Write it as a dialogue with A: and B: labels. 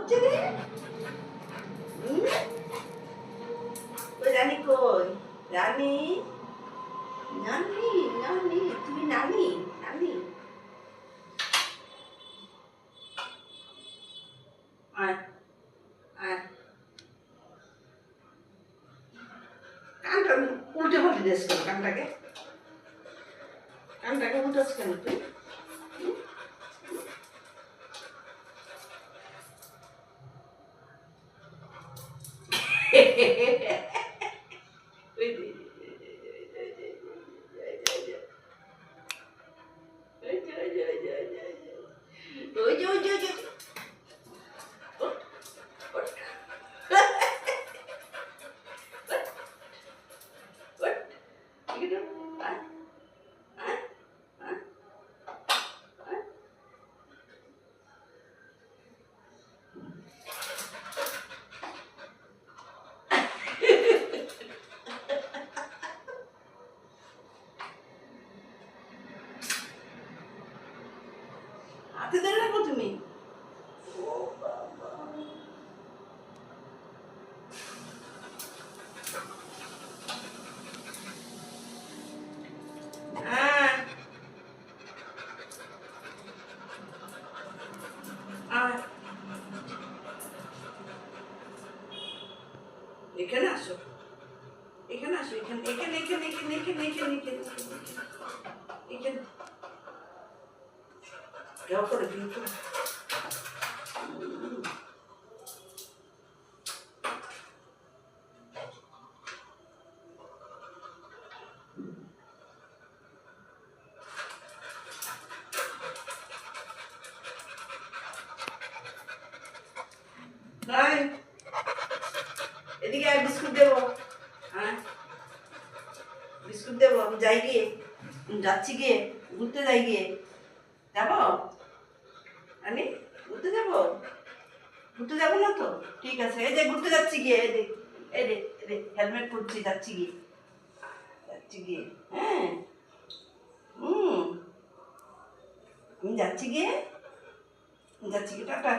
A: হচ্ছে রে? ওই রানী কই? রানী, নানি, নানি, তুমি নানি, নানি। আয়, আয়। কানটা উল্টে পাল্টে দিস কেন কানটাকে? কানটাকে উল্টাস কেন তুই? হাতে ধরে রাখো তুমি। এখানে আসো, এখানে আসো, এখানে এখানে এখানে এখানে এখানে এখানে এখানে এখানে কেউ করে কেউ করে এদিকে বিস্কুট দেবো। হ্যাঁ, বিস্কুট দেবো। আমি যাই গিয়ে, যাচ্ছি গিয়ে, ঘুরতে যাই গিয়ে। যাবো? আমি ঘুরতে যাবো? ঘুরতে যাবো না তো? ঠিক আছে, এই যে ঘুরতে যাচ্ছি গিয়ে, এই রে হেলমেট পরছি, যাচ্ছি গিয়ে, যাচ্ছি গিয়ে। হ্যাঁ, আমি যাচ্ছি গিয়ে, টাটা।